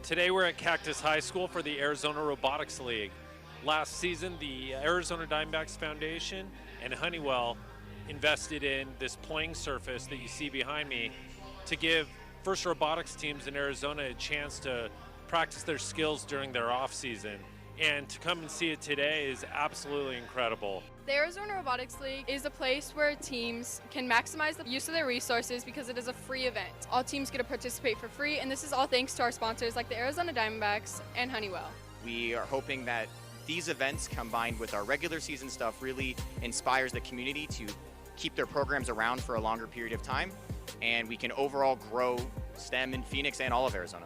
Today we're at Cactus High School for the Arizona Robotics League. Last season, the Arizona Diamondbacks Foundation and Honeywell invested in this playing surface that you see behind me to give first robotics teams in Arizona a chance to practice their skills during their off season. And to come and see it today is absolutely incredible. The Arizona Robotics League is a place where teams can maximize the use of their resources because it is a free event. All teams get to participate for free, and this is all thanks to our sponsors like the Arizona Diamondbacks and Honeywell. We are hoping that these events combined with our regular season stuff really inspires the community to keep their programs around for a longer period of time, and we can overall grow STEM in Phoenix and all of Arizona.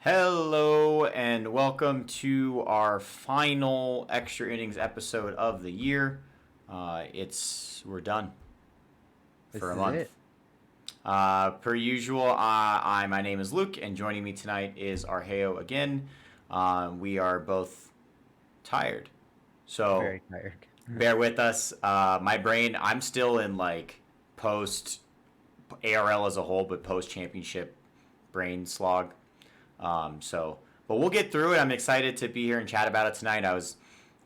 Hello and welcome to our final extra innings episode of the year. We're done for a month. Per usual, my name is Luke, and joining me tonight is Argeo again. We are both tired, so very tired. Bear with us. My brain, I'm still in like post ARL as a whole, but post championship brain slog. But we'll get through it. I'm excited to be here and chat about it tonight. I was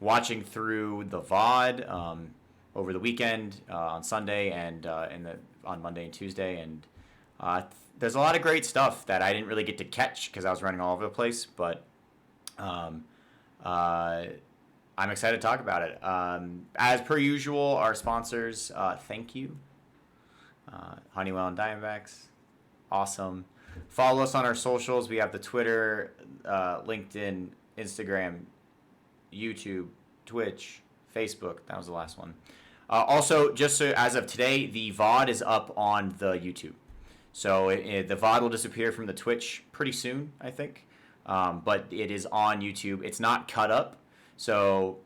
watching through the VOD over the weekend on Sunday and on Monday and Tuesday, and there's a lot of great stuff that I didn't really get to catch because I was running all over the place. But I'm excited to talk about it. As per usual, our sponsors, thank you, Honeywell and Diamondbacks, awesome. Follow us on our socials. We have the Twitter, LinkedIn, Instagram, YouTube, Twitch, Facebook. That was the last one. Also, just so as of today, the VOD is up on the YouTube. So the VOD will disappear from the Twitch pretty soon, I think. But it is on YouTube. It's not cut up. So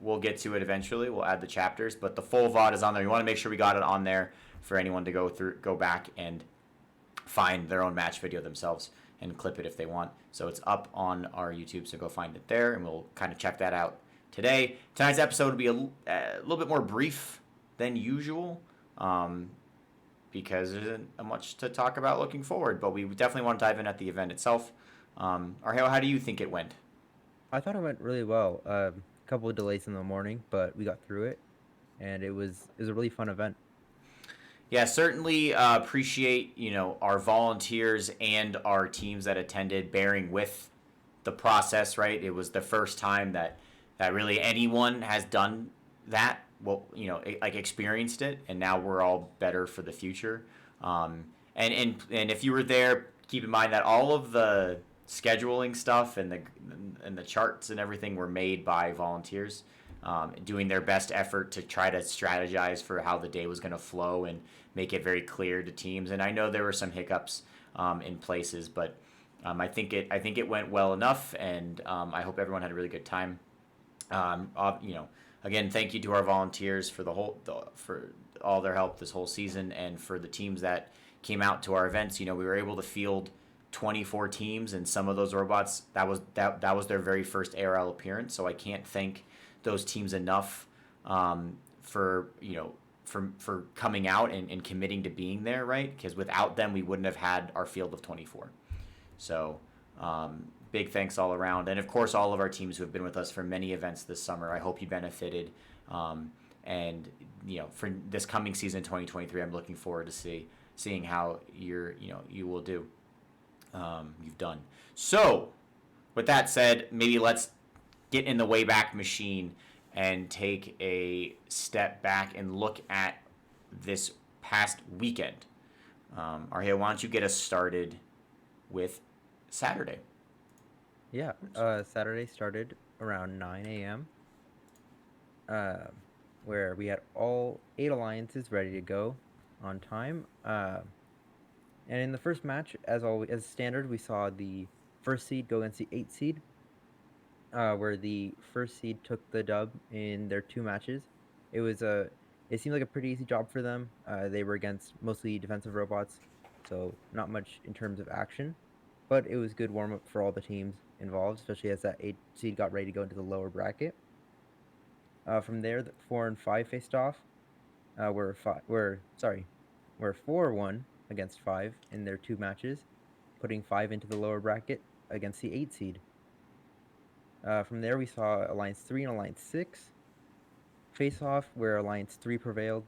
we'll get to it eventually. We'll add the chapters. But the full VOD is on there. We want to make sure we got it on there for anyone to go back and find their own match video themselves and clip it if they want. So it's up on our YouTube, so go find it there, and we'll kind of check that out today. Tonight's episode will be a little bit more brief than usual because there isn't much to talk about looking forward, but we definitely want to dive in at the event itself. Argeo, how do you think it went? I thought it went really well. A couple of delays in the morning, but we got through it, and it was a really fun event. Yeah, certainly appreciate, our volunteers and our teams that attended bearing with the process, right? It was the first time that really anyone has done that, experienced it, and now we're all better for the future. And if you were there, keep in mind that all of the scheduling stuff and the charts and everything were made by volunteers. Doing their best effort to try to strategize for how the day was going to flow and make it very clear to teams. And I know there were some hiccups in places, but I think it went well enough, and I hope everyone had a really good time. Again, thank you to our volunteers for for all their help this whole season, and for the teams that came out to our events. We were able to field 24 teams, and some of those robots that was their very first ARL appearance. So I can't thank those teams enough for coming out and committing to being there, right? Because without them, we wouldn't have had our field of 24. So big thanks all around. And of course, all of our teams who have been with us for many events this summer. I hope you benefited. And for this coming season, 2023, I'm looking forward to seeing how you will do. You've done. So with that said, maybe let's get in the Wayback Machine and take a step back and look at this past weekend. Argeo, why don't you get us started with Saturday? Yeah, Saturday started around 9 a.m. Where we had all 8 alliances ready to go on time. And in the first match, as always, as standard, we saw the first seed go against the 8th seed, where the first seed took the dub in their 2 matches. It seemed like a pretty easy job for them. They were against mostly defensive robots, so not much in terms of action, but it was good warm up for all the teams involved, especially as that 8th seed got ready to go into the lower bracket. From there, the 4 and 5 faced off. Where 4 won against 5 in their 2 matches, putting 5 into the lower bracket against the 8 seed. From there, we saw Alliance 3 and Alliance 6 face off, where Alliance 3 prevailed.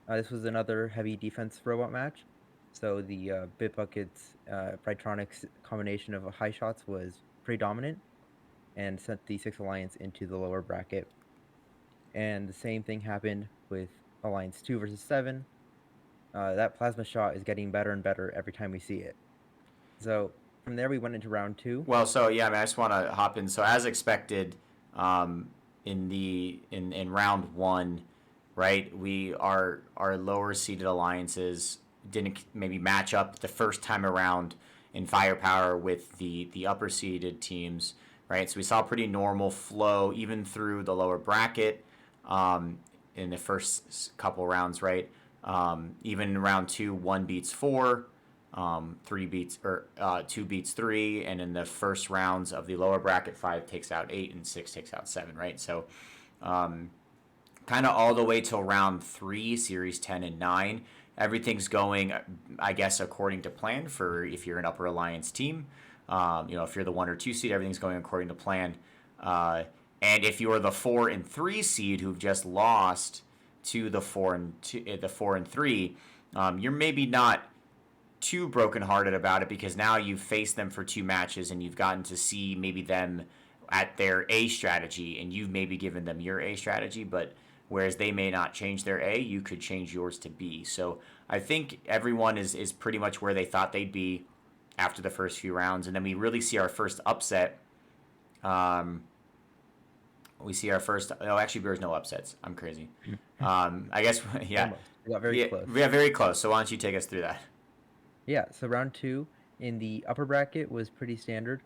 This was another heavy defense robot match, so the Bitbucket's Pritronics combination of high shots was pretty dominant and sent the 6 Alliance into the lower bracket. And the same thing happened with Alliance 2 versus 7. That plasma shot is getting better and better every time we see it. So from there, we went into round 2. Well, so yeah, I mean, I just want to hop in. So as expected, in round 1, right, our lower seeded alliances didn't maybe match up the first time around in firepower with the upper seeded teams, right? So we saw a pretty normal flow even through the lower bracket in the first couple rounds, right? Even in round 2, 1 beats 4, 2 beats 3, and in the first rounds of the lower bracket, 5 takes out 8 and 6 takes out 7, right? So kind of all the way till round 3, series 10 and 9, everything's going, I guess, according to plan for if you're an upper alliance team. If you're the 1 or 2 seed, everything's going according to plan. And if you're the 4 and 3 seed who've just lost to the 4 and 3, you're maybe not too brokenhearted about it, because now you've faced them for 2 matches and you've gotten to see maybe them at their A strategy, and you've maybe given them your A strategy, but whereas they may not change their A, you could change yours to B. So I think everyone is pretty much where they thought they'd be after the first few rounds, and then we really see our first upset. Actually, there's no upsets. I'm crazy. I guess, yeah. Almost. We got very close. We got very close. So why don't you take us through that? Yeah, so round 2 in the upper bracket was pretty standard.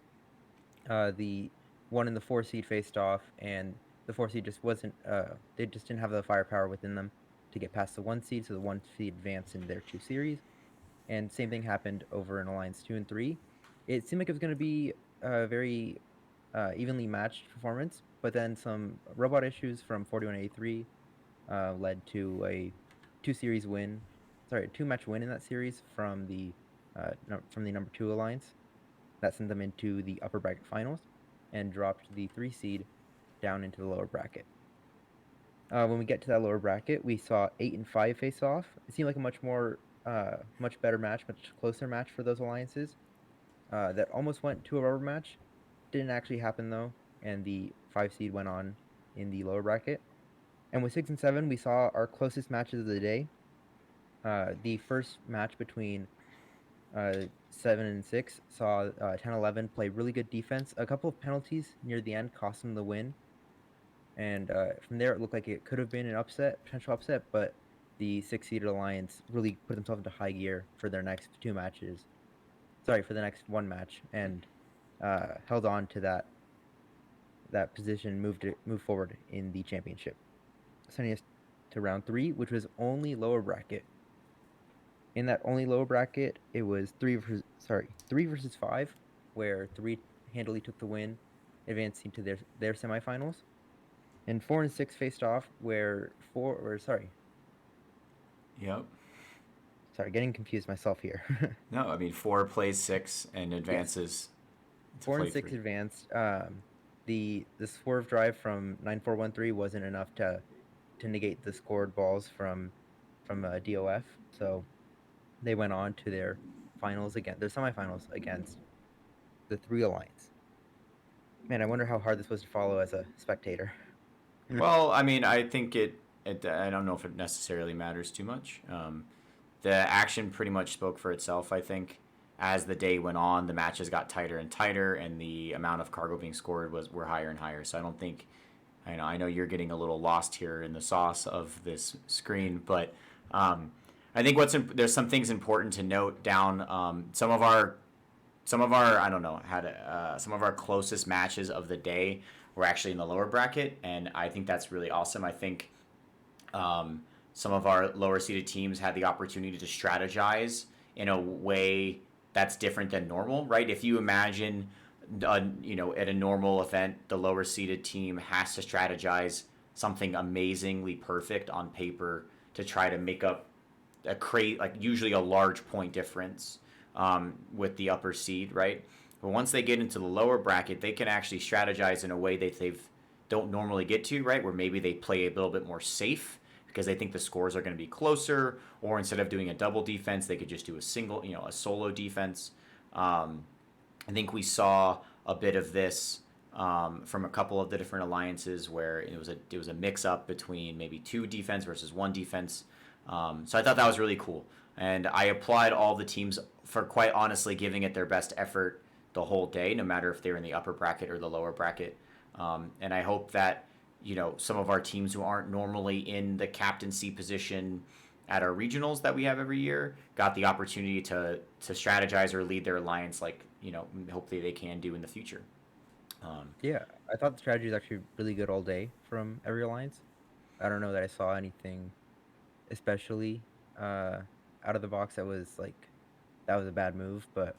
The 1 and the 4 seed faced off, and the 4 seed just wasn't, they just didn't have the firepower within them to get past the 1 seed, so the 1 seed advanced in their 2 series. And same thing happened over in Alliance 2 and 3. It seemed like it was going to be a very evenly matched performance, but then some robot issues from 4183 led to a 2-match win in that series from the number 2 alliance. That sent them into the upper bracket finals and dropped the 3 seed down into the lower bracket. When we get to that lower bracket, we saw 8 and 5 face off. It seemed like a much better match, much closer match for those alliances. That almost went to a rubber match. Didn't actually happen though, and the 5 seed went on in the lower bracket. And with 6 and 7, we saw our closest matches of the day. The first match between 7 and 6 saw 10-11 play really good defense. A couple of penalties near the end cost them the win. And from there, it looked like it could have been an potential upset, but the 6-seeded alliance really put themselves into high gear for their next 2 matches. For the next 1 match, and held on to that position, moved forward in the championship, sending us to round 3, which was only lower bracket. In that only lower bracket, it was 3 versus 5, where 3 handily took the win, advancing to their semifinals. And 4 and 6 faced off, where Yep. Sorry, getting confused myself here. No, I mean 4 plays 6 and advances. Yes. 4 and 6 3. Advanced. The swerve drive from 9413 wasn't enough to negate the scored balls from DOF, so they went on to their semifinals against the 3 alliance. Man, I wonder how hard this was to follow as a spectator. Well, I mean, I think I don't know if it necessarily matters too much. The action pretty much spoke for itself, I think. As the day went on, the matches got tighter and tighter, and the amount of cargo being scored were higher and higher. So I don't think, I know you're getting a little lost here in the sauce of this screen, but I think there's some things important to note down. Some of our I don't know how to some of our closest matches of the day were actually in the lower bracket, and I think that's really awesome. I think some of our lower seeded teams had the opportunity to strategize in a way that's different than normal, right? If you imagine, at a normal event, the lower seeded team has to strategize something amazingly perfect on paper to try to make up like usually a large point difference with the upper seed, right? But once they get into the lower bracket, they can actually strategize in a way that they've don't normally get to, right? Where maybe they play a little bit more safe because they think the scores are going to be closer, or instead of doing a double defense, they could just do a solo defense. I think we saw a bit of this from a couple of the different alliances where it was a mix up between maybe two defense versus one defense. So I thought that was really cool, and I applied all the teams for quite honestly giving it their best effort the whole day, no matter if they're in the upper bracket or the lower bracket. And I hope that some of our teams who aren't normally in the captaincy position at our regionals that we have every year got the opportunity to strategize or lead their alliance like hopefully they can do in the future. Yeah, I thought the strategy was actually really good all day from every alliance. I don't know that I saw anything especially out of the box that was a bad move, but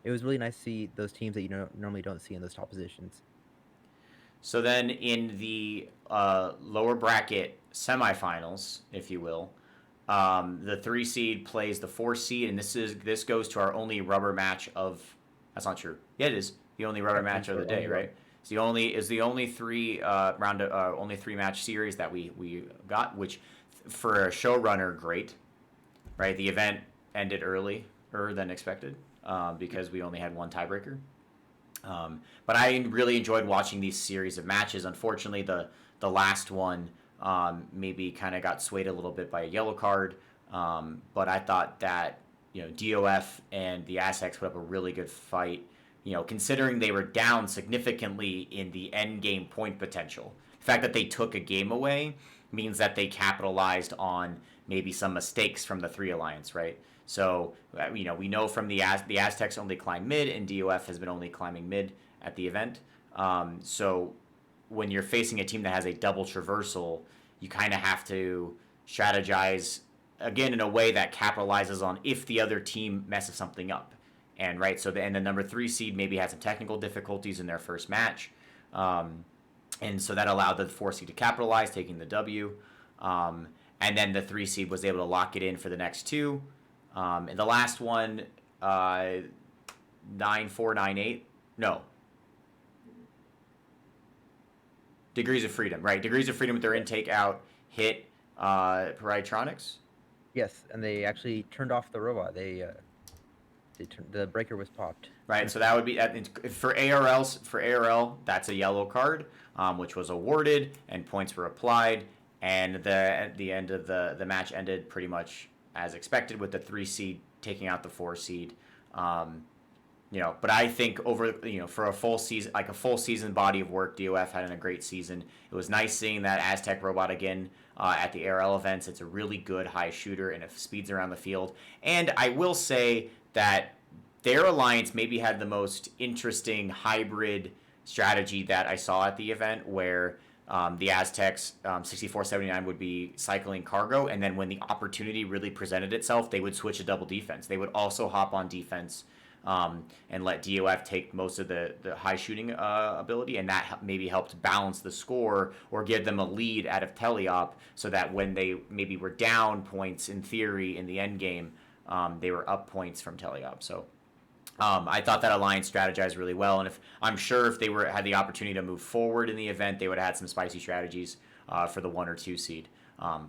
it was really nice to see those teams that normally don't see in those top positions. So then in the lower bracket semifinals, if you will, the 3 seed plays the 4 seed, and this goes to our only rubber match of. That's not true. Yeah, it is the only rubber match of the day, right? It's the only three only 3 match series that we got, which for a showrunner, great, right? The event ended earlier than expected because we only had one tiebreaker. But I really enjoyed watching these series of matches. Unfortunately, the last one maybe kind of got swayed a little bit by a yellow card. But I thought that DOF and the Aztecs put up a really good fight. Considering they were down significantly in the end game point potential, the fact that they took a game away means that they capitalized on maybe some mistakes from the 3 alliance, right? So, we know from the Aztecs only climb mid, and DOF has been only climbing mid at the event. So, when you're facing a team that has a double traversal, you kind of have to strategize, again, in a way that capitalizes on if the other team messes something up. And, right, so the number 3 seed maybe had some technical difficulties in their first match. And so that allowed the 4 seed to capitalize, taking the W. And then the 3 seed was able to lock it in for the next 2. And the last one, 9-4, 9-8. No. Degrees of Freedom, right? Degrees of Freedom with their intake out hit Paratronics. Yes, and they actually turned off the robot. The breaker was popped. Right, so that would be for ARLs. For ARL, that's a yellow card, which was awarded and points were applied, and the end of the match ended pretty much as expected with the 3 seed taking out the 4 seed. But I think for a full season body of work, DOF had a great season. It was nice seeing that Aztec robot again at the ARL events. It's a really good high shooter and it speeds around the field. And I will say that their alliance maybe had the most interesting hybrid strategy that I saw at the event, where the Aztecs 6479 would be cycling cargo, and then when the opportunity really presented itself, they would switch to double defense. They would also hop on defense and let DOF take most of the high shooting ability, and that maybe helped balance the score or give them a lead out of Teleop, so that when they maybe were down points in theory in the end game, they were up points from Teleop. So I thought that alliance strategized really well, and I'm sure if they had the opportunity to move forward in the event, they would have had some spicy strategies for the 1 or 2 seed.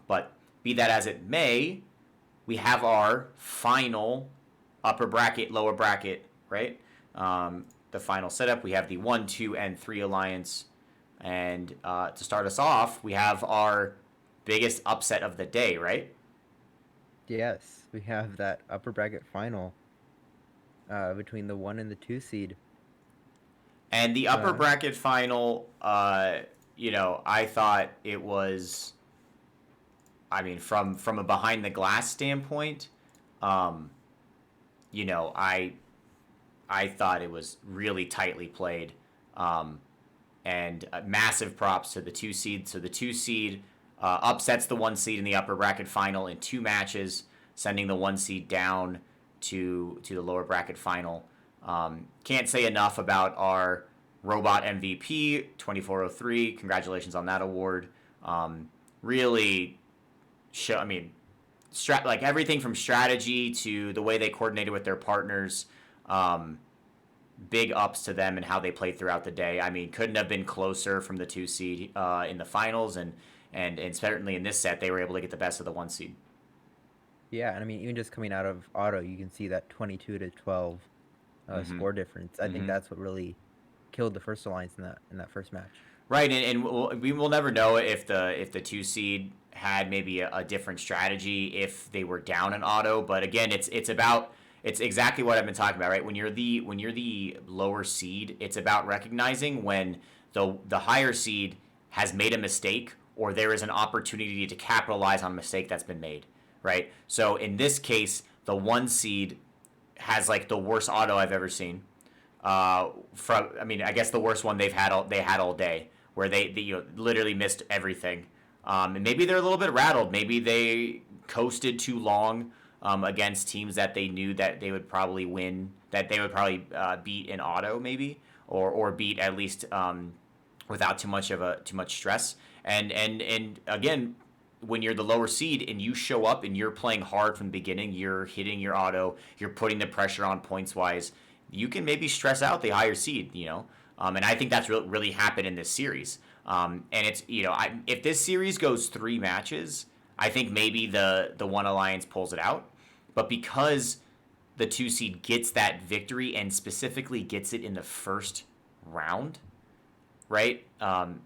But be that as it may, we have our final upper bracket, lower bracket, right? The final setup. We have the 1, 2, and 3 alliance, and to start us off, we have our biggest upset of the day, right? Yes, we have that upper bracket final between the 1 and the 2 seed. And the upper bracket final, I thought it was I mean, from a behind the glass standpoint, you know, I thought it was really tightly played, and massive props to the 2 seed. So the 2 seed upsets the 1 seed in the upper bracket final in 2 matches, sending the 1 seed down to the lower bracket final. Can't say enough about our robot MVP 2403. Congratulations on that award. Really show. I mean, like everything from strategy to the way they coordinated with their partners. Big ups to them and how they played throughout the day. I mean, couldn't have been closer from the 2 seed in the finals, and certainly in this set they were able to get the best of the 1 seed. Yeah, and I mean, even just coming out of auto, you can see that 22-12 score difference. I think that's what really killed the First Alliance in that first match. Right, and we will never know if the 2 seed had maybe a different strategy if they were down in auto. But again, it's exactly what I've been talking about, right? When you're the lower seed, it's about recognizing when the higher seed has made a mistake or there is an opportunity to capitalize on a mistake that's been made, right? So in this case, the 1 seed has like the worst auto I've ever seen. I guess the worst one they had all day, where they literally missed everything. And maybe they're a little bit rattled. Maybe they coasted too long against teams that they knew that they would probably win, that they would probably beat in auto, maybe, or beat at least without too much stress. And again, when you're the lower seed and you show up and you're playing hard from the beginning, you're hitting your auto, you're putting the pressure on points wise, you can maybe stress out the higher seed, and I think that's really happened in this series. And it's, if this series goes 3 matches, I think maybe the One Alliance pulls it out. But because the 2 seed gets that victory and specifically gets it in the first round, right?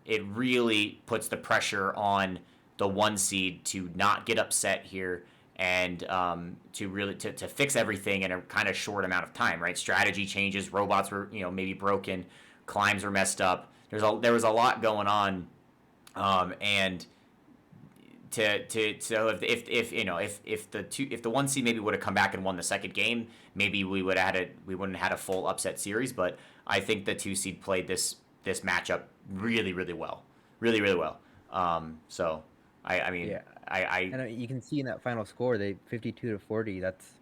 It really puts the pressure on the 1 seed to not get upset here and to really to fix everything in a kind of short amount of time, right? Strategy changes, robots were maybe broken, climbs were messed up. There was a lot going on, and so if the 1 seed maybe would have come back and won the second game, maybe we wouldn't have had a full upset series. But I think the 2 seed played this matchup really well, really well. So I mean, Yeah. I And you can see in that final score, they 52-40. That's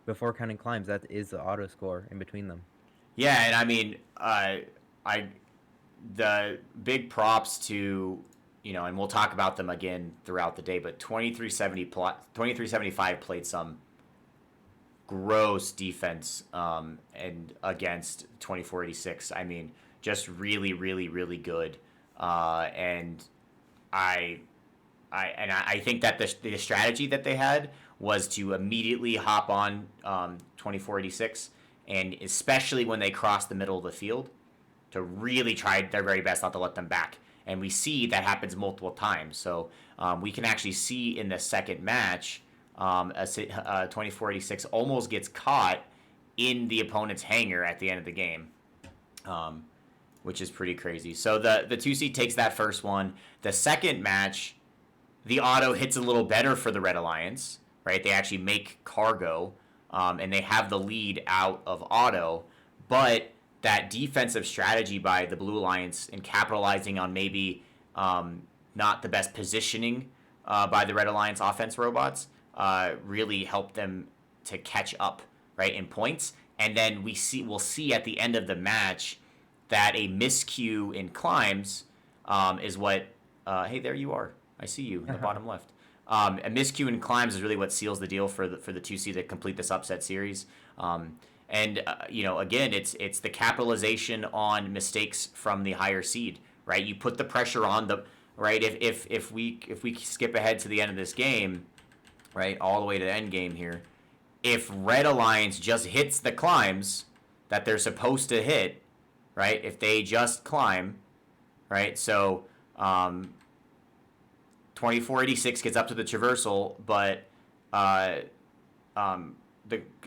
before counting climbs. That is the auto score in between them. Yeah, and I mean, the big props to, and we'll talk about them again throughout the day, but 2375 played some gross defense and against 2486. I mean, just really good. And I think that the strategy that they had was to immediately hop on 2486, and especially when they crossed the middle of the field, to really try their very best not to let them back. And we see that happens multiple times. So we can actually see in the second match, 2486 almost gets caught in the opponent's hangar at the end of the game, which is pretty crazy. So the 2 seed takes that first one. The second match, the auto hits a little better for the Red Alliance, right? They actually make cargo, and they have the lead out of auto, but that defensive strategy by the Blue Alliance and capitalizing on maybe not the best positioning by the Red Alliance offense robots really helped them to catch up, right, in points. And then we'll see at the end of the match that a miscue in climbs is what hey, there you are. I see you in the bottom left. A miscue in climbs is really what seals the deal for the 2 seed to complete this upset series. And again, it's the capitalization on mistakes from the higher seed, right? You put the pressure on the right. If we skip ahead to the end of this game, right, all the way to the end game here, if Red Alliance just hits the climbs that they're supposed to hit, right? If they just climb, right? So 2486 gets up to the traversal, but the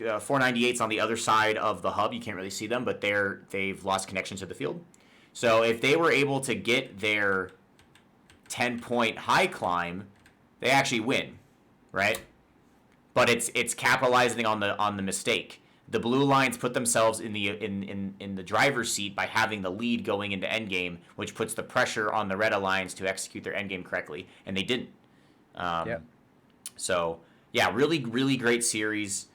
498's on the other side of the hub. You can't really see them, but they've lost connection to the field. So if they were able to get their 10-point high climb, they actually win, right? But it's capitalizing on the mistake. The blue lines put themselves in the driver's seat by having the lead going into endgame, which puts the pressure on the red alliance to execute their endgame correctly, and they didn't. Yep. So yeah, really great series.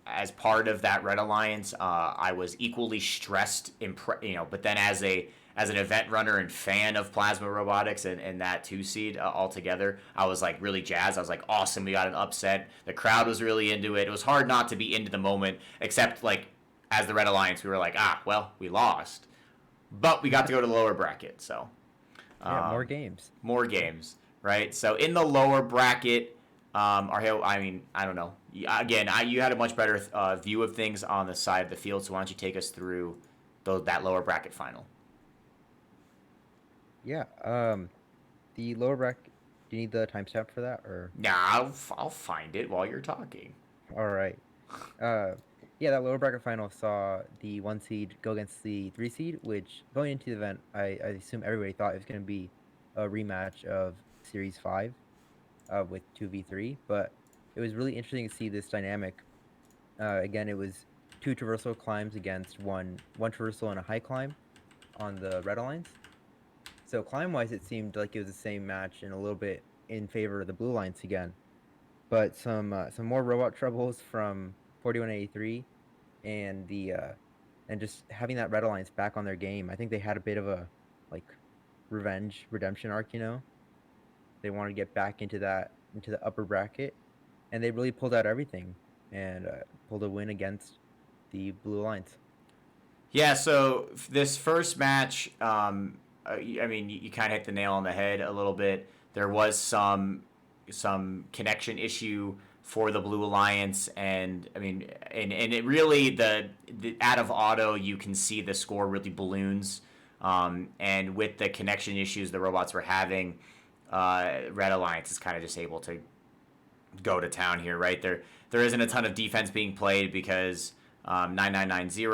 As part of that Red Alliance, I was equally stressed. But then as an event runner and fan of plasma robotics and that 2 seed altogether, I was like really jazzed. I was like, awesome, we got an upset. The crowd was really into it. It was hard not to be into the moment, except like as the Red Alliance, we were like, well, we lost, but we got to go to the lower bracket, so. Yeah, more games. More games, right? So in the lower bracket, I don't know. Again, you had a much better view of things on the side of the field. So why don't you take us through that lower bracket final? Yeah. The lower bracket. Do you need the timestamp for that, or? Nah, I'll find it while you're talking. All right. Uh, yeah, that lower bracket final saw the 1 seed go against the 3 seed, which going into the event, I assume everybody thought it was going to be a rematch of Series 5 with 2v3, but it was really interesting to see this dynamic. Again, it was 2 traversal climbs against one traversal and a high climb on the Red Alliance. So climb-wise, it seemed like it was the same match and a little bit in favor of the Blue Alliance again. But some more robot troubles from 4183 and and just having that Red Alliance back on their game. I think they had a bit of a like redemption arc, They wanted to get back into the upper bracket, and they really pulled out everything and pulled a win against the Blue Alliance. Yeah, so this first match, you kind of hit the nail on the head a little bit. There was some connection issue for the Blue Alliance, and it really the out of auto you can see the score really balloons, and with the connection issues the robots were having, Red Alliance is kind of just able to go to town here, right? There isn't a ton of defense being played because 9990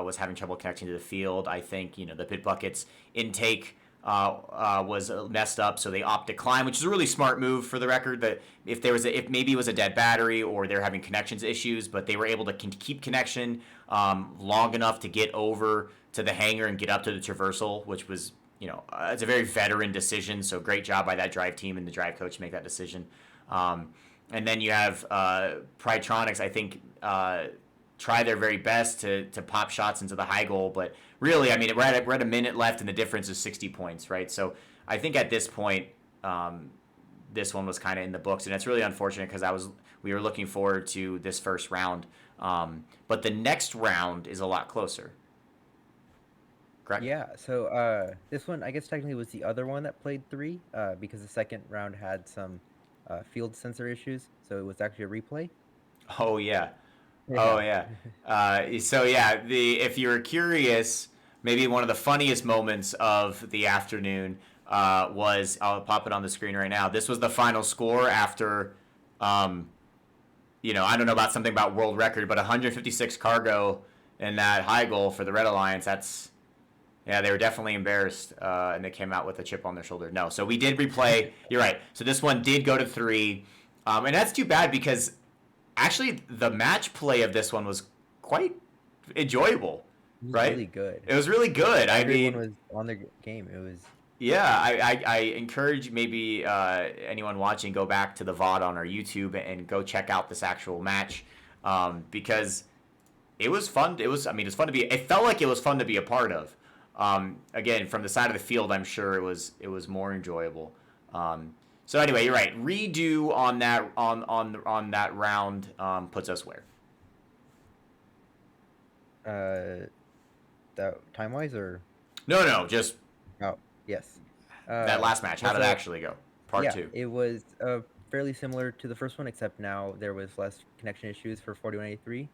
was having trouble connecting to the field. I think the pit buckets intake was messed up, so they opt to climb, which is a really smart move for the record. That if maybe it was a dead battery or they're having connections issues, but they were able to keep connection long enough to get over to the hangar and get up to the traversal, which was it's a very veteran decision. So great job by that drive team and the drive coach to make that decision. And then you have Prytronics, I think, try their very best to pop shots into the high goal. But really, we're at a minute left and the difference is 60 points, right? So I think at this point, this one was kind of in the books. And it's really unfortunate because we were looking forward to this first round. But the next round is a lot closer. Correct? Yeah, so this one, I guess technically was the other one that played 3 because the second round had some field sensor issues, so it was actually a replay. Oh yeah. Oh yeah. If you were curious, maybe one of the funniest moments of the afternoon was, I'll pop it on the screen right now. This was the final score after, I don't know about something about world record, but 156 cargo in that high goal for the Red Alliance. They were definitely embarrassed, and they came out with a chip on their shoulder. No, so we did replay. You're right. So this one did go to 3, and that's too bad because actually the match play of this one was quite enjoyable. It was right? really good. It was really good. Everyone was on their game. It was. Yeah, I encourage maybe anyone watching go back to the VOD on our YouTube and go check out this actual match because it was fun. It was fun to be. It felt like it was fun to be a part of. Again, from the side of the field, I'm sure it was more enjoyable. So anyway, you're right. Redo on that round puts us where? That time wise or? No, just. Oh yes. That last match. How did it actually go? Part 2. It was fairly similar to the first one, except now there was less connection issues for 4183.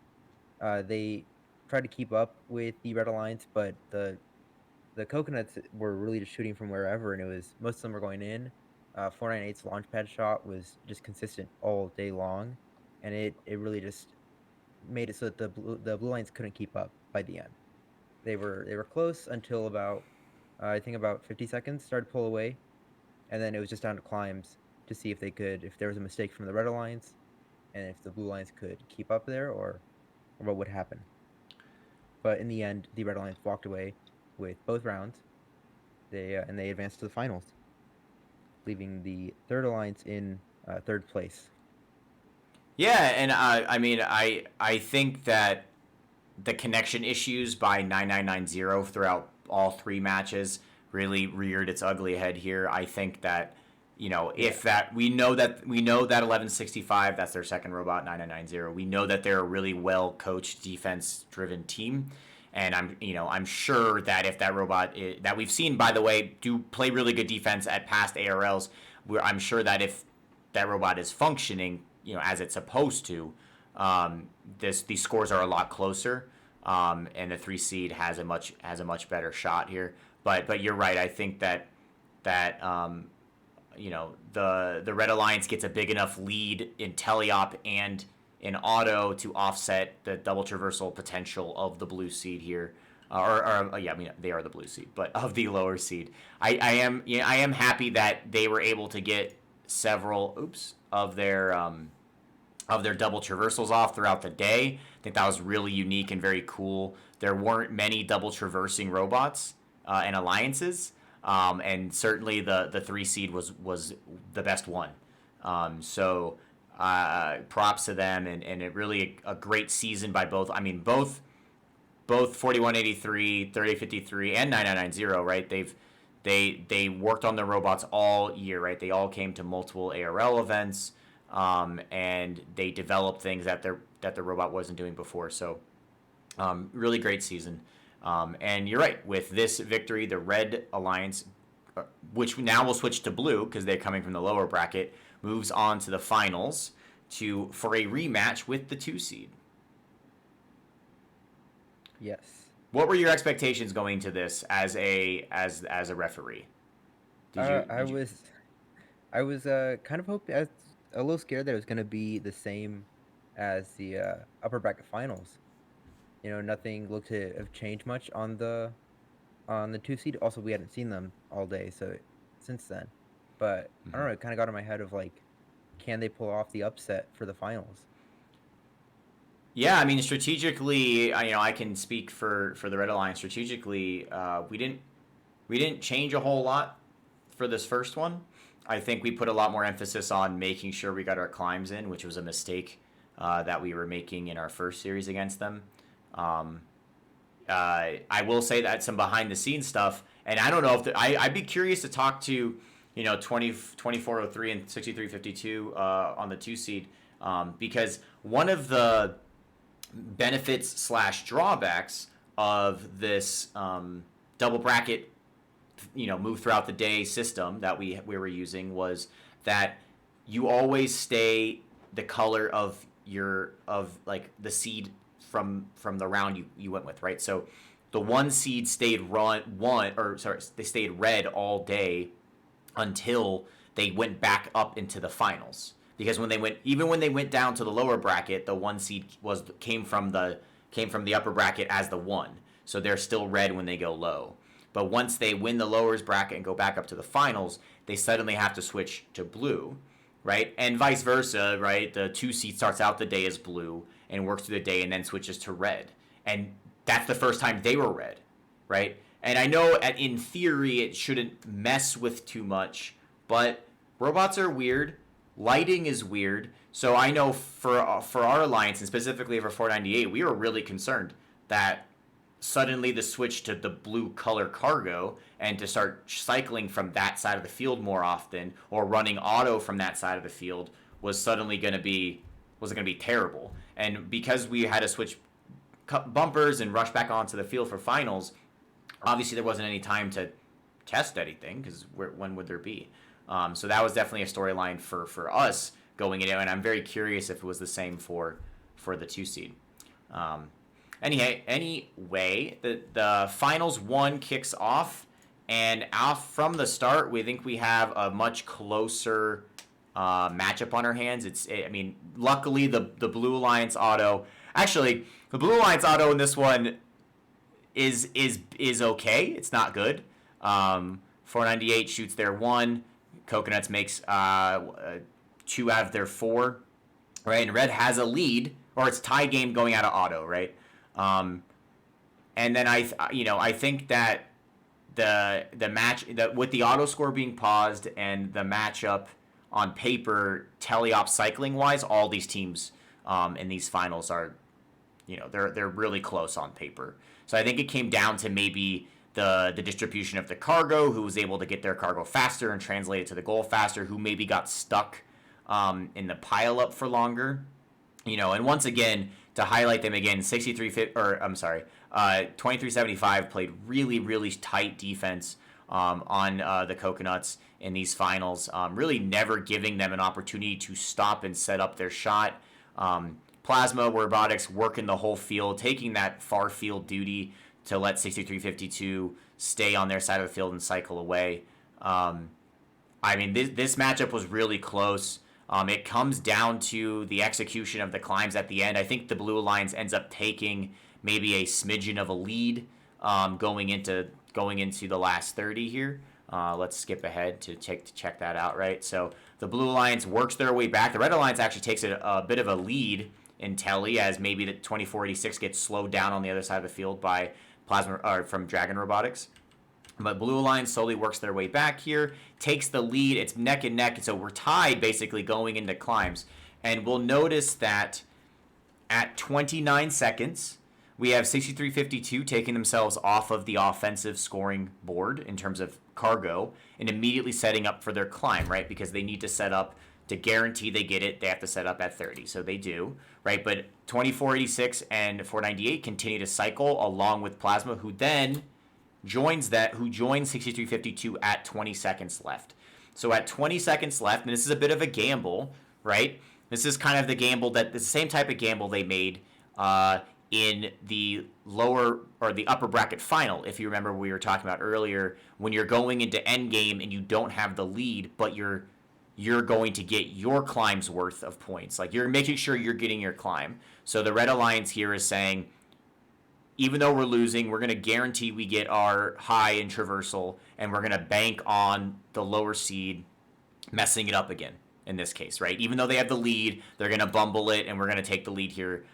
They tried to keep up with the Red Alliance, but the coconuts were really just shooting from wherever, and most of them were going in. 498's launchpad shot was just consistent all day long, and it really just made it so that the Blue Alliance couldn't keep up by the end. They were close until about I think about 50 seconds, started to pull away, and then it was just down to climbs to see if there was a mistake from the Red Alliance, and if the Blue Alliance could keep up there, or what would happen. But in the end, the Red Alliance walked away with both rounds. They advanced to the finals, leaving the Third Alliance in third place. Yeah, and I mean, I think that the connection issues by 9990 throughout all three matches really reared its ugly head here. I think that, if that we know that 1165, that's their second robot, 9990. We know that they're a really well coached, defense driven team. And I'm sure that if that robot that we've seen, by the way, do play really good defense at past ARLs, I'm sure that if that robot is functioning, as it's supposed to, these scores are a lot closer, and the 3 seed has a much better shot here. But you're right. I think that the Red Alliance gets a big enough lead in teleop and in auto to offset the double traversal potential of the blue seed here. They are the blue seed, but of the lower seed. I am happy that they were able to get several of their double traversals off throughout the day. I think that was really unique and very cool. There weren't many double traversing robots and alliances, and certainly the 3 seed was the best one. So props to them, and it really a great season by both. I mean, both 4183, 3053, and 9990, right? They worked on the robots all year, right? They all came to multiple ARL events, and they developed things that the robot wasn't doing before. So really great season. And you're right, with this victory, the Red Alliance, which now will switch to blue because they're coming from the lower bracket, moves on to the finals for a rematch with the 2 seed. Yes. What were your expectations going to this as a referee? I was kind of hoping, a little scared that it was going to be the same as the upper bracket finals. Nothing looked to have changed much on the 2 seed. Also, we hadn't seen them all day since then. But I don't know, it kind of got in my head of like, can they pull off the upset for the finals? Yeah, I mean, strategically, I can speak for the Red Alliance. Strategically, we didn't change a whole lot for this first one. I think we put a lot more emphasis on making sure we got our climbs in, which was a mistake that we were making in our first series against them. I will say that some behind the scenes stuff, and I don't know if I'd be curious to talk to 2403 and 6352 on the 2 seed, because one of the benefits / drawbacks of this double bracket move throughout the day system that we were using was that you always stay the color of the seed from the round you went with, right? So the 1 seed stayed they stayed red all day until they went back up into the finals. Because when they went down to the lower bracket, the 1 seed came from the upper bracket as the 1. So they're still red when they go low. But once they win the lowers bracket and go back up to the finals, they suddenly have to switch to blue, right? And vice versa, right? The 2 seed starts out the day as blue and works through the day and then switches to red. And that's the first time they were red, right? And I know in theory it shouldn't mess with too much, but robots are weird. Lighting is weird. So I know for our alliance, and specifically for 498, we were really concerned that suddenly the switch to the blue color cargo and to start cycling from that side of the field more often or running auto from that side of the field was suddenly going to be terrible. And because we had to switch bumpers and rush back onto the field for finals, obviously there wasn't any time to test anything because when would there be? So that was definitely a storyline for us going in, and I'm very curious if it was the same for the 2 seed. Anyway, the finals 1 kicks off, and off from the start, we think we have a much closer matchup on our hands. Luckily the Blue Alliance auto. Actually, the Blue Alliance auto in this one is okay. It's not good. 498 shoots their 1. Coconuts makes 2 out of their 4, right? And red has a lead, or it's tie game going out of auto, right? And then I think that the match that with the auto score being paused and the matchup on paper, teleop cycling wise, all these teams in these finals are, they're really close on paper. So I think it came down to maybe the distribution of the cargo, who was able to get their cargo faster and translate it to the goal faster, who maybe got stuck in the pile up for longer. And once again, to highlight them again, 2375 played really, really tight defense on the Coconuts in these finals, really never giving them an opportunity to stop and set up their shot. Plasma Robotics working the whole field, taking that far field duty to let 6352 stay on their side of the field and cycle away. This matchup was really close. It comes down to the execution of the climbs at the end. I think the Blue Alliance ends up taking maybe a smidgen of a lead going into the last 30 here. Let's skip ahead to check that out, right? So the Blue Alliance works their way back. The Red Alliance actually takes a bit of a lead in Telly, as maybe the 2486 gets slowed down on the other side of the field by from Dragon Robotics. But Blue Alliance slowly works their way back here, takes the lead. It's neck and neck, so we're tied basically going into climbs. And we'll notice that at 29 seconds, we have 6352 taking themselves off of the offensive scoring board in terms of cargo and immediately setting up for their climb, right? Because they need to set up to guarantee they get it. They have to set up at 30, so they do, right? But 2486 and 498 continue to cycle along with Plasma, who then joins 6352 at 20 seconds left. So at 20 seconds left, and this is a bit of a gamble, right? This is kind of the same type of gamble they made in the lower or the upper bracket final. If you remember, we were talking about earlier, when you're going into endgame and you don't have the lead, but you're going to get your climb's worth of points. Like, you're making sure you're getting your climb. So the Red Alliance here is saying, even though we're losing, we're going to guarantee we get our high in traversal, and we're going to bank on the lower seed messing it up again in this case, right? Even though they have the lead, they're going to bumble it, and we're going to take the lead here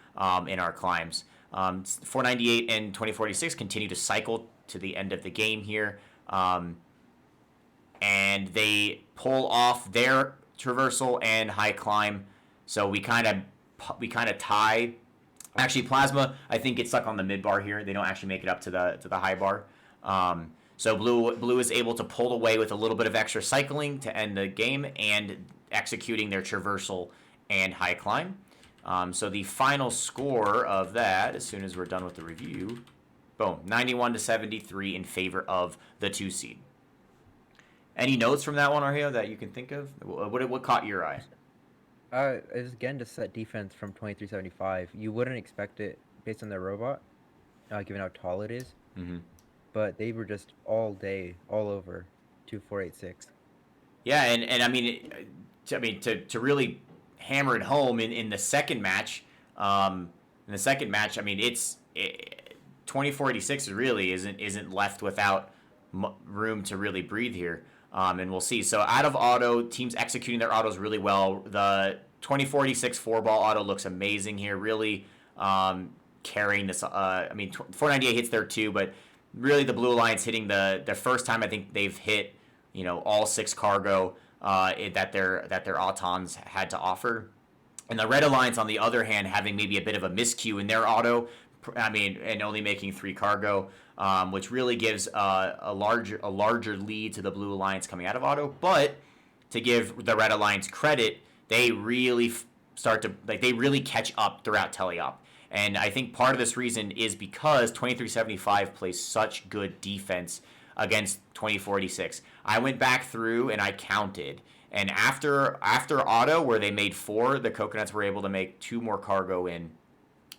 in our climbs. 498 and 2046 continue to cycle to the end of the game here, and they pull off their traversal and high climb. So we kind of tie. Actually, Plasma, I think, gets stuck on the mid bar here. They don't actually make it up to the high bar. So Blue is able to pull away with a little bit of extra cycling to end the game and executing their traversal and high climb. So the final score of that, as soon as we're done with the review, boom, 91-73 in favor of the 2 seed. Any notes from that one, Arheo, that you can think of? What caught your eye? It was again just that defense from 2375. You wouldn't expect it based on their robot, given how tall it is. Mm-hmm. But they were just all day, all over 2486. Yeah, and I mean, to really hammer it home in the second match. I mean, 2486 really isn't left without room to really breathe here. And we'll see. So out of auto, teams executing their autos really well. The 2486 4-ball auto looks amazing here, really carrying this. 498 hits there too, but really the Blue Alliance hitting the first time I think they've hit, all 6 cargo that their Autons had to offer. And the Red Alliance, on the other hand, having maybe a bit of a miscue in their auto, and only making 3 cargo, which really gives a larger lead to the Blue Alliance coming out of auto. But to give the Red Alliance credit, they really they really catch up throughout teleop. And I think part of this reason is because 2375 plays such good defense against 2486. I went back through and I counted. And after auto, where they made 4, the Coconuts were able to make 2 more cargo in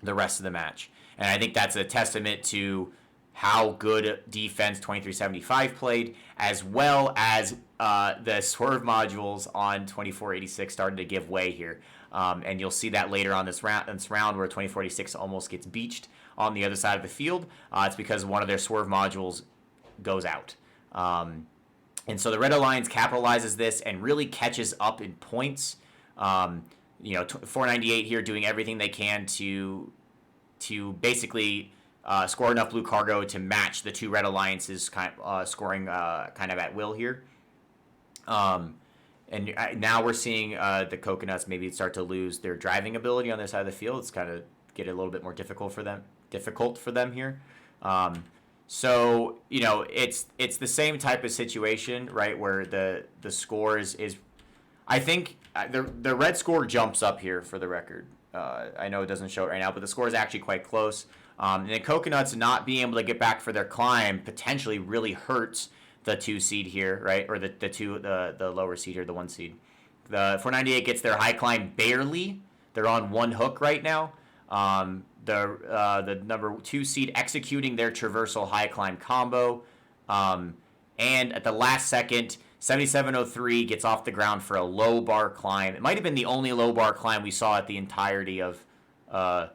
the rest of the match. And I think that's a testament to how good defense 2375 played, as well as the swerve modules on 2486 started to give way here. And you'll see that later on this round where 2486 almost gets beached on the other side of the field. It's because one of their swerve modules goes out. And so the Red Alliance capitalizes this and really catches up in points. 498 here doing everything they can to basically score enough blue cargo to match the two Red Alliances scoring kind of at will here. And now we're seeing the Coconuts maybe start to lose their driving ability on their side of the field. It's kind of get a little bit more difficult for them here. So it's the same type of situation, right? Where the score is I think the red score jumps up here for the record. I know it doesn't show it right now, but the score is actually quite close. And the Coconuts not being able to get back for their climb potentially really hurts the 2 seed here, right? Or the lower seed here, the 1 seed. The 498 gets their high climb barely. They're on 1 hook right now. The number 2 seed executing their traversal high climb combo. And at the last second, 7703 gets off the ground for a low bar climb. It might have been the only low bar climb we saw at the entirety of the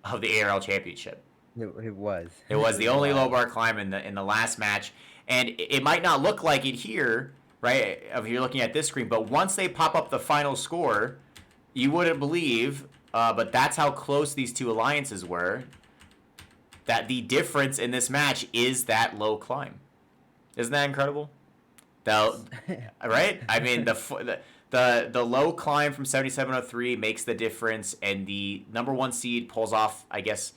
ARL championship. It was. It was the only low bar climb in the last match. And it might not look like it here, right, if you're looking at this screen, but once they pop up the final score, you wouldn't believe, but that's how close these two alliances were, that the difference in this match is that low climb. Isn't that incredible? Right? I mean, the low climb from 7703 makes the difference, and the number 1 seed pulls off, I guess,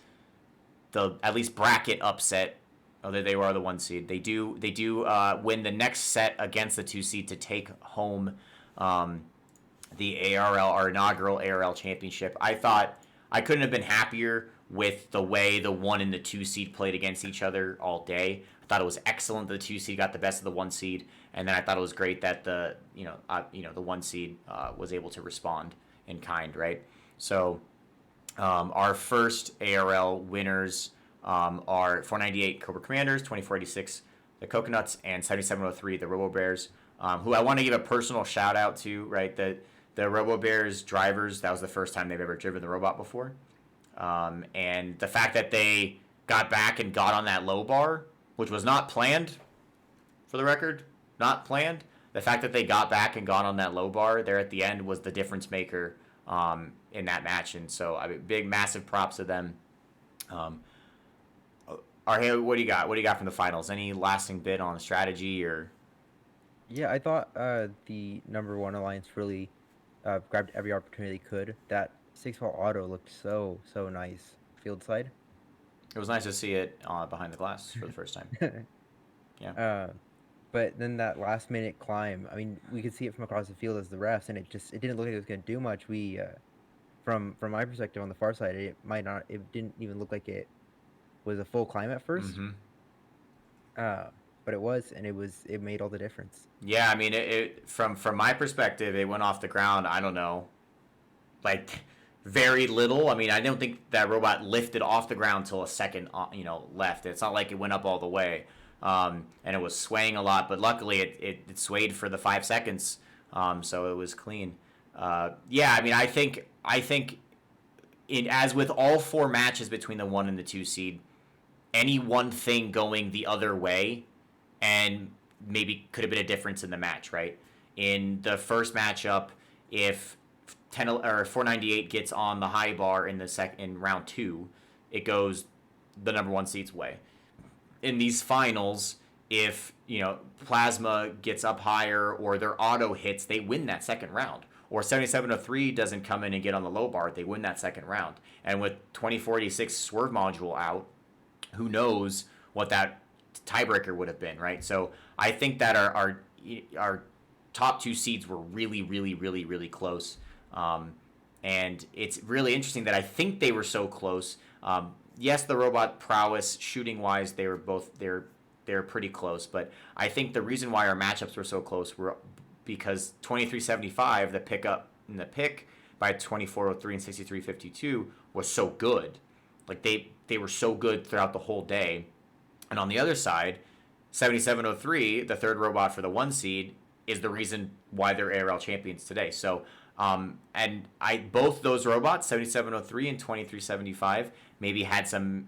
the at least bracket upset. Although they were the 1 seed, they do win the next set against the 2 seed to take home the ARL, our inaugural ARL championship. I thought I couldn't have been happier with the way the 1 and the 2 seed played against each other all day. I thought it was excellent that the 2 seed got the best of the 1 seed, and then I thought it was great that the 1 seed was able to respond in kind, right? So our first ARL winners are 498 Cobra Commanders, 2486 the Coconuts, and 7703 the Robo Bears, who I want to give a personal shout out to, right? The Robo Bears drivers, that was the first time they've ever driven the robot before. And the fact that they got back and got on that low bar, which was not planned, for the record, not planned. The fact that they got back and got on that low bar there at the end was the difference maker in that match. And so, big, massive props to them. Arhe, what do you got? What do you got from the finals? Any lasting bit on strategy or? Yeah, I thought the number 1 alliance really grabbed every opportunity they could. That 6-ball auto looked so nice field side. It was nice to see it behind the glass for the first time. Yeah. But then that last minute climb, I mean, we could see it from across the field as the refs, and it didn't look like it was going to do much. We, from my perspective on the far side, it didn't even look like it was a full climb at first. Mm-hmm. But it was, and it made all the difference. Yeah, I mean, from my perspective, it went off the ground, I don't know, like very little. I mean, I don't think that robot lifted off the ground till a second, left. It's not like it went up all the way, and it was swaying a lot. But luckily, it swayed for the 5 seconds, so it was clean. Yeah, I mean, I think as with all 4 matches between the 1 and the 2 seed, any one thing going the other way, and maybe could have been a difference in the match, right? In the first matchup, if 498 gets on the high bar in round 2, it goes the number 1 seed's way. In these finals, if Plasma gets up higher or their auto hits, they win that second round. Or 7703 doesn't come in and get on the low bar, they win that second round. And with 2486 swerve module out, who knows what that tiebreaker would have been, right? So I think that our top 2 seeds were really, really, really, really close. And it's really interesting that I think they were so close. Yes, the robot prowess, shooting-wise, they're pretty close. But I think the reason why our matchups were so close were because 2375, the pickup in the pick by 2403 and 6352 was so good. Like they were so good throughout the whole day. And on the other side, 7703, the third robot for the 1 seed, is the reason why they're ARL champions today. So, and both those robots, 7703 and 2375, maybe had some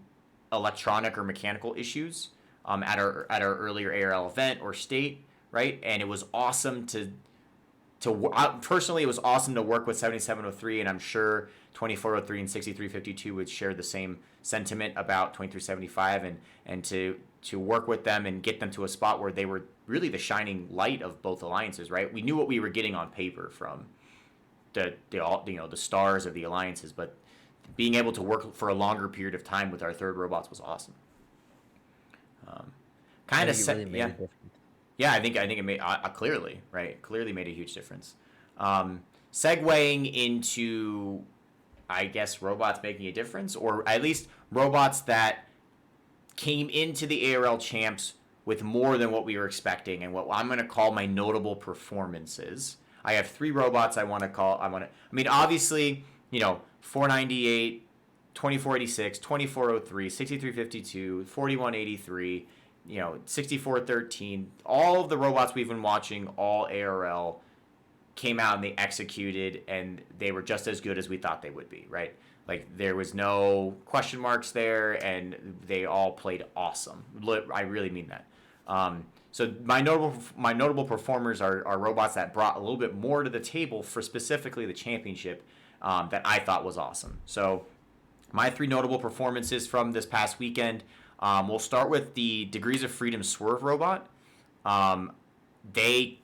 electronic or mechanical issues at our earlier ARL event or state, right? And it was awesome personally, it was awesome to work with 7703, and I'm sure 2403 and 6352 would share the same sentiment about 2375, and to work with them and get them to a spot where they were really the shining light of both alliances, right? We knew what we were getting on paper from the stars of the alliances, but being able to work for a longer period of time with our third robots was awesome. Kind of really made a difference. Yeah, I think it made clearly made a huge difference. Segueing into, I guess, robots making a difference, or at least robots that came into the ARL champs with more than what we were expecting, and what I'm going to call my notable performances. I have 3 robots I want to call. Obviously, 498, 2486, 2403, 6352, 4183. 6413, all of the robots we've been watching, all ARL, came out and they executed, and they were just as good as we thought they would be, right? Like, there was no question marks there, and they all played awesome. I really mean that. So my notable performers are robots that brought a little bit more to the table for specifically the championship, that I thought was awesome. So my 3 notable performances from this past weekend. We'll start with the Degrees of Freedom Swerve robot. They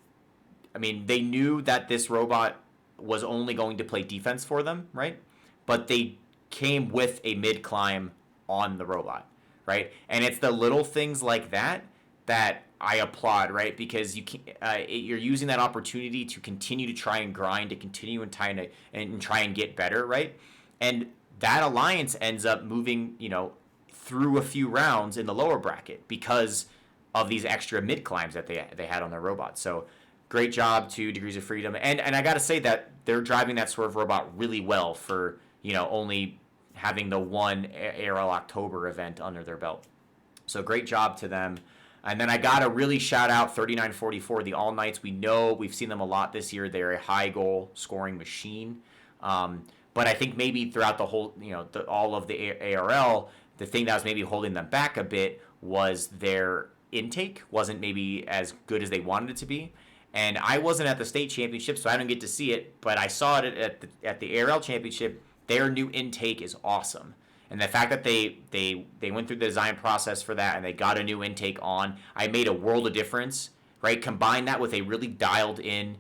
knew that this robot was only going to play defense for them, right? But they came with a mid climb on the robot, right? And it's the little things like that I applaud, right? Because you're using that opportunity to continue to try and grind, to continue and try and get better, right? And that alliance ends up moving, through a few rounds in the lower bracket because of these extra mid climbs that they had on their robot. So great job to Degrees of Freedom, and I got to say that they're driving that Swerve robot really well for only having the one ARL October event under their belt. So great job to them. And then I got to really shout out 3944, the All Knights. We've seen them a lot this year. They're a high goal scoring machine. But I think maybe throughout the whole, all of the ARL, the thing that was maybe holding them back a bit was their intake wasn't maybe as good as they wanted it to be. And I wasn't at the state championship, so I didn't get to see it, but I saw it at the ARL championship. Their new intake is awesome. And the fact that they went through the design process for that and they got a new intake on, I made a world of difference, right? Combine that with a really dialed in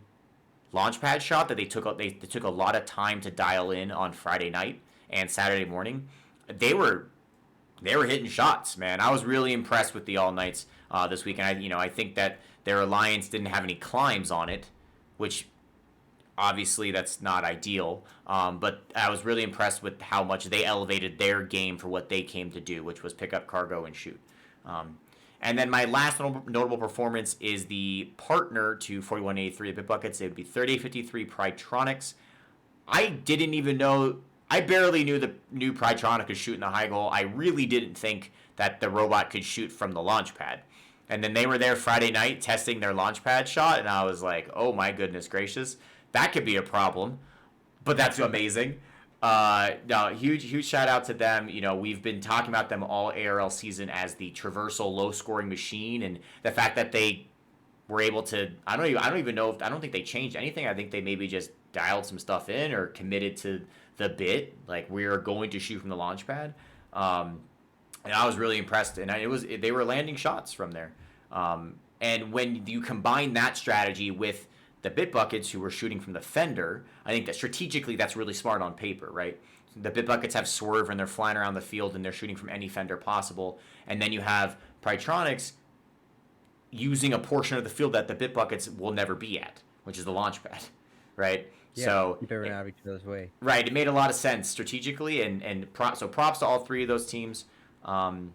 launchpad shot that they took a lot of time to dial in on Friday night and Saturday morning. They were hitting shots, man. I was really impressed with the All Knights this weekend. I think that their alliance didn't have any climbs on it, which obviously that's not ideal. But I was really impressed with how much they elevated their game for what they came to do, which was pick up cargo and shoot. And then my last notable performance is the partner to 4183 at Bitbuckets. It would be 3853 Prytronics. I barely knew Prytronic could shoot in the high goal. I really didn't think that the robot could shoot from the launch pad. And then they were there Friday night testing their launch pad shot, and I was like, oh my goodness gracious, that could be a problem. But that's amazing. No, huge shout out to them. We've been talking about them all ARL season as the traversal low scoring machine, and the fact that they were able to, I don't think they changed anything. I think they maybe just dialed some stuff in or committed to the bit, like we are going to shoot from the launch pad. And I was really impressed, and they were landing shots from there. And when you combine that strategy with the Bitbuckets who were shooting from the fender, I think that strategically that's really smart on paper, right? The Bitbuckets have swerve and they're flying around the field and they're shooting from any fender possible. And then you have Prytronics using a portion of the field that the Bitbuckets will never be at, which is the launch pad, right? Yeah, so keep everyone out of each other's way. Right, it made a lot of sense strategically, so props to all 3 of those teams. And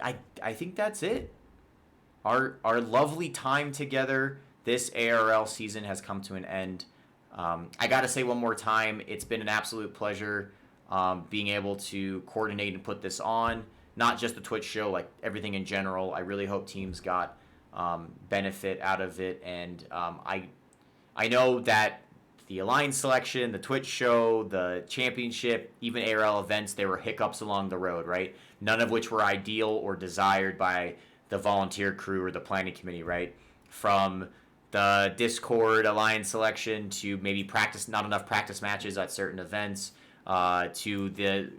I think that's it. Our lovely time together this ARL season has come to an end. I got to say one more time, it's been an absolute pleasure being able to coordinate and put this on. Not just the Twitch show, like everything in general. I really hope teams got benefit out of it. And I know that the Alliance selection, the Twitch show, the championship, even ARL events, there were hiccups along the road, right? None of which were ideal or desired by the volunteer crew or the planning committee, right? From the Discord alliance selection to maybe not enough practice matches at certain events, to the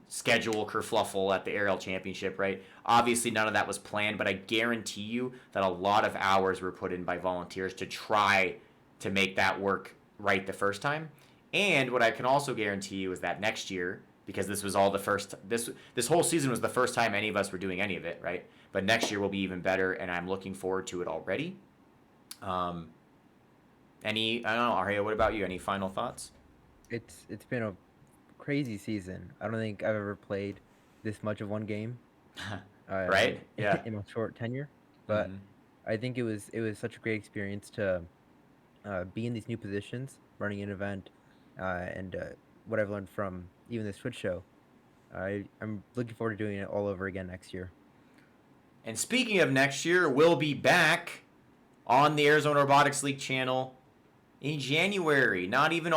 schedule kerfluffle at the ARL championship, right? Obviously, none of that was planned, but I guarantee you that a lot of hours were put in by volunteers to try to make that work right the first time. And what I can also guarantee you is that next year, because this was all the first, this whole season was the first time any of us were doing any of it, right? But next year will be even better, and I'm looking forward to it already. I don't know, Aria, what about you? Any final thoughts? It's been a crazy season. I don't think I've ever played this much of one game. Right? Yeah. In my short tenure, but I think it was such a great experience to be in these new positions, running an event, and what I've learned from even this Twitch show. I'm looking forward to doing it all over again next year. And speaking of next year, we'll be back on the Arizona Robotics League channel in January. Not even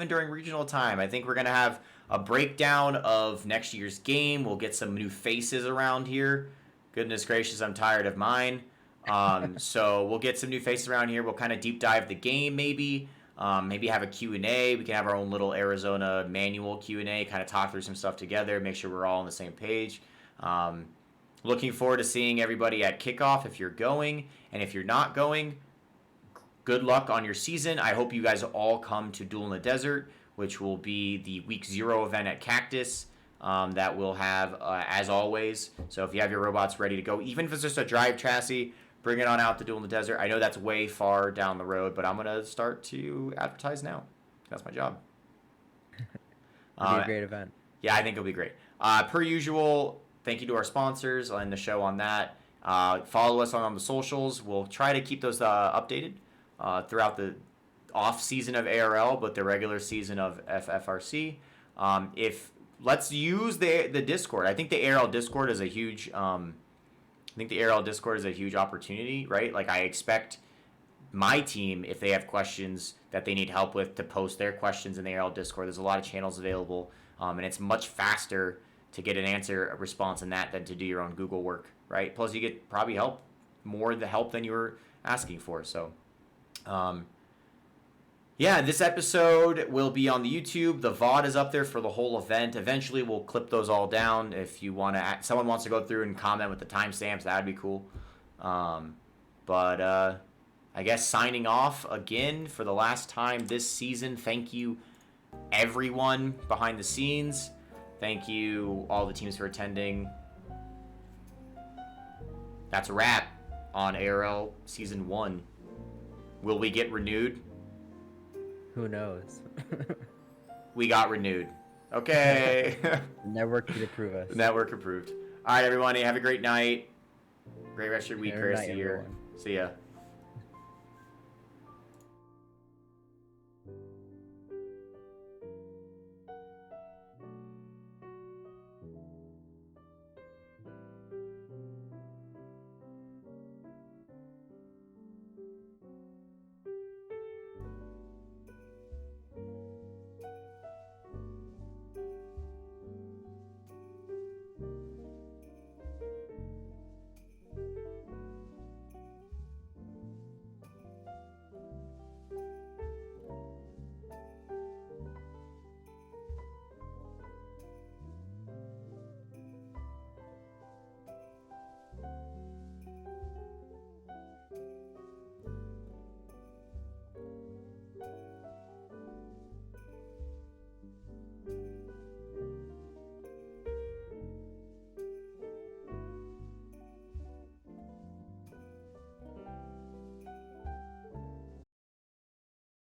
during regional time. I think we're gonna have a breakdown of next year's game. We'll get some new faces around here. Goodness gracious, I'm tired of mine. So we'll get some new faces around here. We'll kind of deep dive the game, maybe. Maybe have a Q&A. We can have our own little Arizona manual Q&A, kind of talk through some stuff together, make sure we're all on the same page. Looking forward to seeing everybody at kickoff if you're going. And if you're not going, good luck on your season. I hope you guys all come to Duel in the Desert, which will be the week 0 event at Cactus that we'll have as always. So if you have your robots ready to go, even if it's just a drive chassis, bring it on out to Duel in the Desert. I know that's way far down the road, but I'm going to start to advertise now. That's my job. It'll be a great event. Yeah, I think it'll be great. Per usual, thank you to our sponsors. I'll end the show on that. Follow us on the socials. We'll try to keep those updated throughout the off season of ARL, but the regular season of FFRC. Let's use the Discord. I think the ARL Discord is a huge opportunity, right? Like, I expect my team, if they have questions that they need help with, to post their questions in the ARL Discord. There's a lot of channels available, and it's much faster to get a response in that than to do your own Google work, right? Plus, you get probably more help than you were asking for. So, yeah, this episode will be on the YouTube. The VOD is up there for the whole event. Eventually, we'll clip those all down. If you want to, someone wants to go through and comment with the timestamps, that'd be cool. But I guess signing off again for the last time this season. Thank you, everyone behind the scenes. Thank you, all the teams for attending. That's a wrap on ARL Season 1. Will we get renewed? Who knows? We got renewed. Okay. Network did approve us. Network approved. All right, everybody. Have a great night. Great rest of your week, Good rest night, of the year. everyone. See ya.